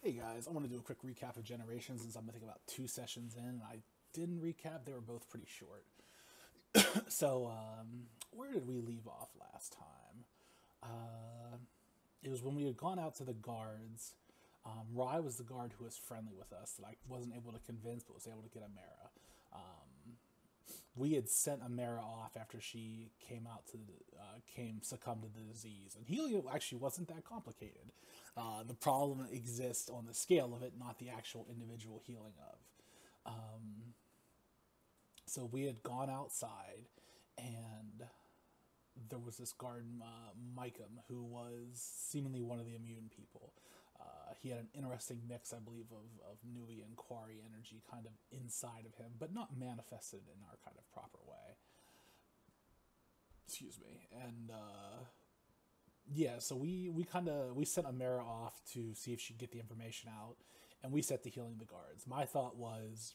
Hey guys, I want to do a quick recap of Generations since I'm I think about 2 sessions in. I didn't recap; they were both pretty short. So, where did we leave off last time? It was when we had gone out to the guards. Rai was the guard who was friendly with us that I wasn't able to convince, but was able to get Amara. We had sent Amara off after she came out to came succumbed to the disease, and healing actually wasn't that complicated. The problem exists on the scale of it, not the actual individual healing of. So we had gone outside, and there was this guard, Micah, who was seemingly one of the immune people. He had an interesting mix, I believe, of Nui and Quarry energy kind of inside of him, but not manifested in our kind of proper way. Excuse me. And yeah, so we sent Amara off to see if she could get the information out, and we set to healing the guards. My thought was,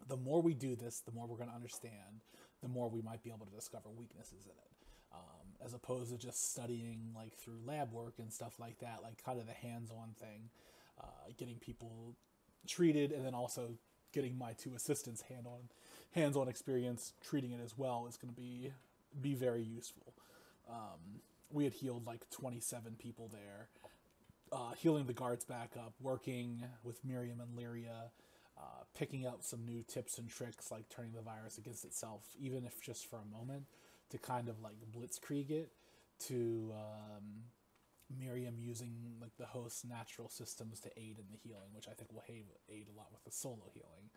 the more we do this, the more we're going to understand, the more we might be able to discover weaknesses in it. As opposed to just studying like through lab work and stuff like that, like kind of the hands-on thing, getting people treated, and then also getting my two assistants hands-on experience treating it as well is going to be very useful. We had healed like 27 people there, healing the guards back up, working with Miriam and Lyria, picking up some new tips and tricks like turning the virus against itself, even if just for a moment, to kind of like blitzkrieg it, to Miriam using like the host's natural systems to aid in the healing, which I think will aid a lot with the solo healing.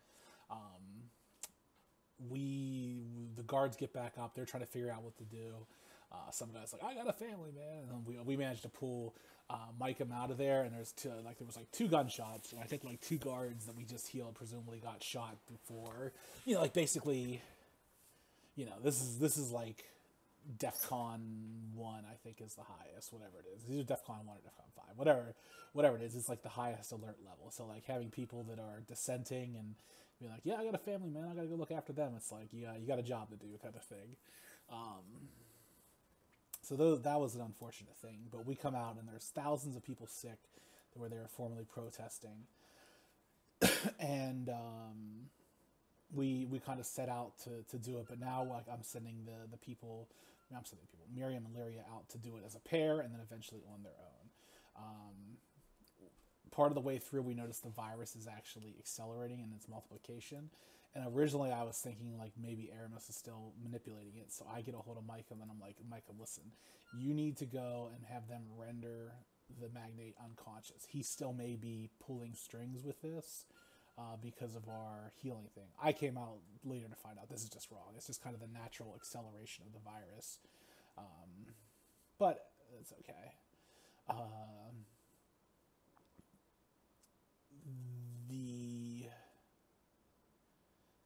The guards get back up, they're trying to figure out what to do. Some guy's like, I got a family, man, and then we managed to pull Micah out of there, and there was like two gunshots, and I think like two guards that we just healed presumably got shot before, like basically, this is like DEFCON 1, I think, is the highest, whatever it is. These are DEFCON 1 or DEFCON 5, whatever it is, it's like the highest alert level. So like having people that are dissenting and being like, yeah, I got a family, man, I gotta go look after them. It's like, yeah, you got a job to do kind of thing. So that was an unfortunate thing, but we come out and there's thousands of people sick where they were formerly protesting. And we kind of set out to do it, but now like I'm sending people, Miriam and Lyria, out to do it as a pair, and then eventually on their own. Part of the way through, we noticed the virus is actually accelerating in its multiplication, and originally I was thinking like maybe Aramis is still manipulating it, so I get a hold of Micah and I'm like, Micah, listen, you need to go and have them render the magnate unconscious. He still may be pulling strings with this, because of our healing thing. I came out later to find out this is just wrong. It's just kind of the natural acceleration of the virus. But it's okay.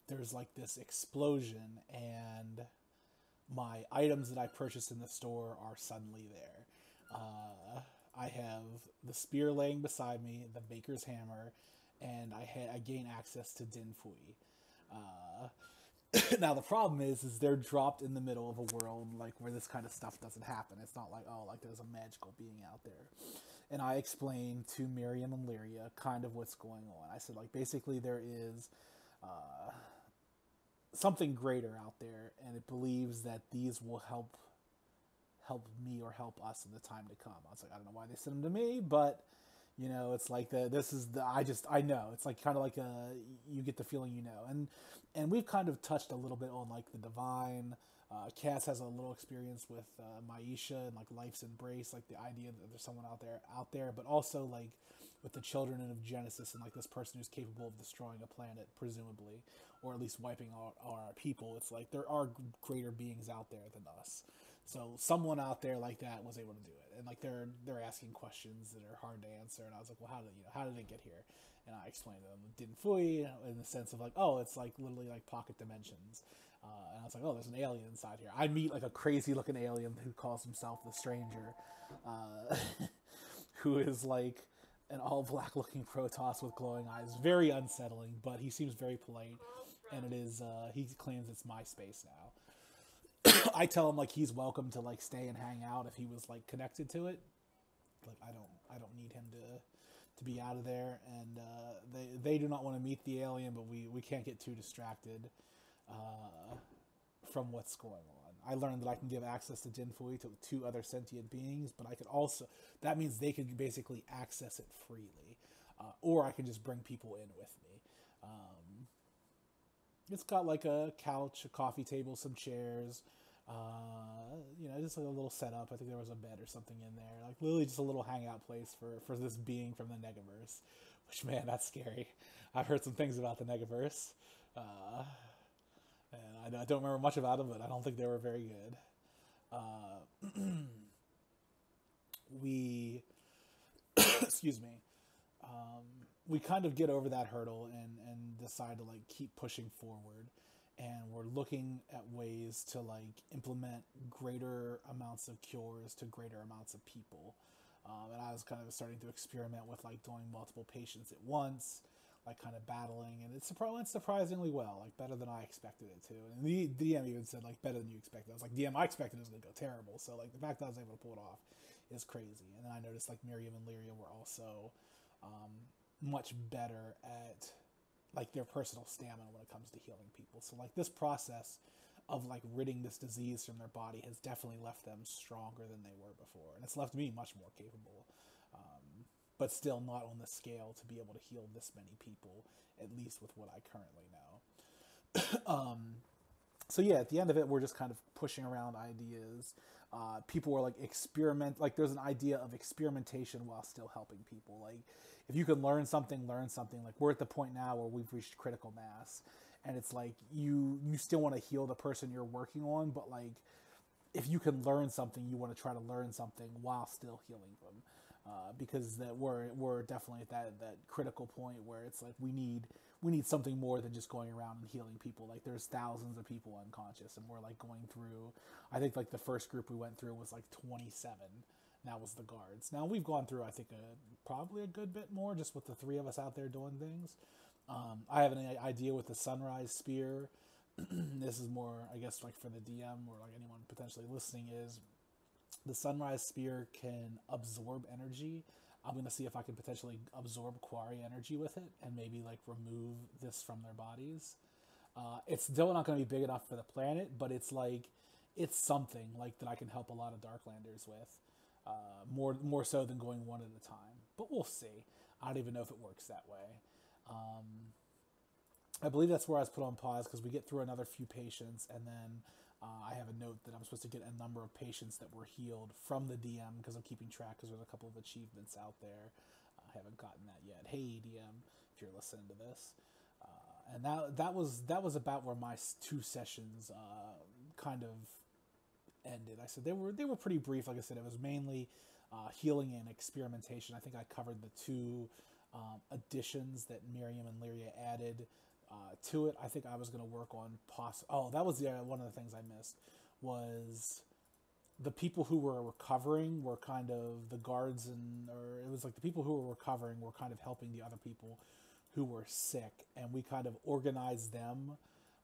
There's like this explosion, and my items that I purchased in the store are suddenly there. I have the spear laying beside me, the baker's hammer, and I gain access to Din Fui. Now the problem is they're dropped in the middle of a world like where this kind of stuff doesn't happen. It's not like, oh, like there's a magical being out there. And I explained to Miriam and Lyria kind of what's going on. I said like basically there is something greater out there, and it believes that these will help me or help us in the time to come. I was like, I don't know why they sent them to me, but it's like I know. It's like kind of like you get the feeling, and we've kind of touched a little bit on like the divine. Cass has a little experience with Maisha and like life's embrace, like the idea that there's someone out there, but also like with the children of Genesis and like this person who's capable of destroying a planet, presumably, or at least wiping out our people. It's like there are greater beings out there than us. So someone out there like that was able to do it, and like they're asking questions that are hard to answer. And I was like, well, how did it get here? And I explained to them Din Fui in the sense of like, oh, it's like literally like pocket dimensions. And I was like, oh, there's an alien inside here. I meet like a crazy looking alien who calls himself the Stranger, who is like an all black looking Protoss with glowing eyes. Very unsettling, but he seems very polite, and it is he claims it's my space now. I tell him like he's welcome to like stay and hang out if he was like connected to it. Like I don't need him to be out of there, and they do not want to meet the alien, but we can't get too distracted from what's going on. I learned that I can give access to Jinfui to two other sentient beings, but I could also, that means they could basically access it freely, or I can just bring people in with me. It's got like a couch, a coffee table, some chairs, just like a little setup. I think there was a bed or something in there. Like literally just a little hangout place for this being from the Negaverse. Which, man, that's scary. I've heard some things about the Negaverse. And I don't remember much about them, but I don't think they were very good. We, excuse me, we kind of get over that hurdle and decide to like keep pushing forward. And we're looking at ways to like implement greater amounts of cures to greater amounts of people. And I was kind of starting to experiment with like doing multiple patients at once, like kind of battling, and it went surprisingly well, like better than I expected it to. And the DM even said like better than you expected. I was like, DM, I expected it was gonna go terrible. So like the fact that I was able to pull it off is crazy. And then I noticed like Miriam and Lyria were also much better at like their personal stamina when it comes to healing people. So like this process of like ridding this disease from their body has definitely left them stronger than they were before, and it's left me much more capable, but still not on the scale to be able to heal this many people, at least with what I currently know. So yeah, at the end of it, we're just kind of pushing around ideas. People were like like there's an idea of experimentation while still helping people. Like if you can learn something. Like we're at the point now where we've reached critical mass, and it's like you still want to heal the person you're working on, but like if you can learn something, you want to try to learn something while still healing them, because that we're definitely at that critical point where it's like we need something more than just going around and healing people. Like there's thousands of people unconscious, and we're like going through, I think like the first group we went through was like 27. That was the guards. Now we've gone through, I think, probably a good bit more just with the three of us out there doing things. I have an idea with the Sunrise Spear. This is more, I guess, like for the DM or like anyone potentially listening, is the Sunrise Spear can absorb energy. I'm going to see if I can potentially absorb Quarry energy with it and maybe like remove this from their bodies. It's still not going to be big enough for the planet, but it's like, it's something like that I can help a lot of Darklanders with. More so than going one at a time. But we'll see. I don't even know if it works that way. I believe that's where I was put on pause because we get through another few patients, and then I have a note that I'm supposed to get a number of patients that were healed from the DM because I'm keeping track because there's a couple of achievements out there. I haven't gotten that yet. Hey DM, if you're listening to this. And that was about where my 2 sessions kind of ended. I said they were pretty brief. Like I said, it was mainly healing and experimentation. I think I covered the 2 additions that Miriam and Lyria added to it. I think I was going to work on that was one of the things I missed was the people who were recovering were kind of the guards, or it was like the people who were recovering were kind of helping the other people who were sick, and we kind of organized them.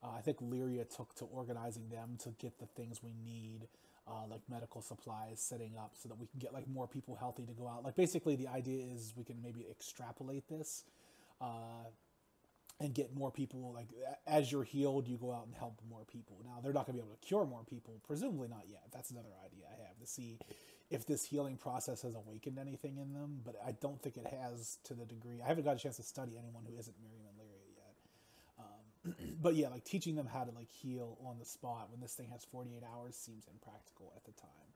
I think Lyria took to organizing them to get the things we need, like medical supplies, setting up so that we can get like more people healthy to go out. Like basically the idea is we can maybe extrapolate this and get more people, like as you're healed, you go out and help more people. Now they're not going to be able to cure more people, presumably not yet. That's another idea I have, to see if this healing process has awakened anything in them, but I don't think it has to the degree. I haven't got a chance to study anyone who isn't Miriam and Lyria yet. But yeah, like teaching them how to like heal on the spot when this thing has 48 hours seems impractical at the time.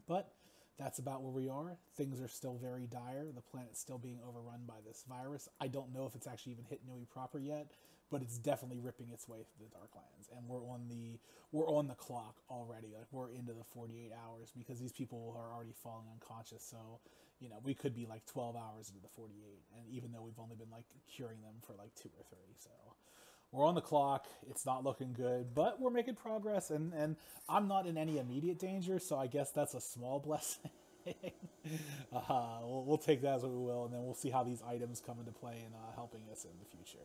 But that's about where we are. Things are still very dire. The planet's still being overrun by this virus. I don't know if it's actually even hit Nui proper yet, but it's definitely ripping its way through the Darklands. And we're on the clock already. Like we're into the 48 hours because these people are already falling unconscious. So, we could be like 12 hours into the 48. And even though we've only been like curing them for like 2 or 3. So we're on the clock. It's not looking good, but we're making progress, and I'm not in any immediate danger, so I guess that's a small blessing. We'll take that as what we will, and then we'll see how these items come into play in helping us in the future.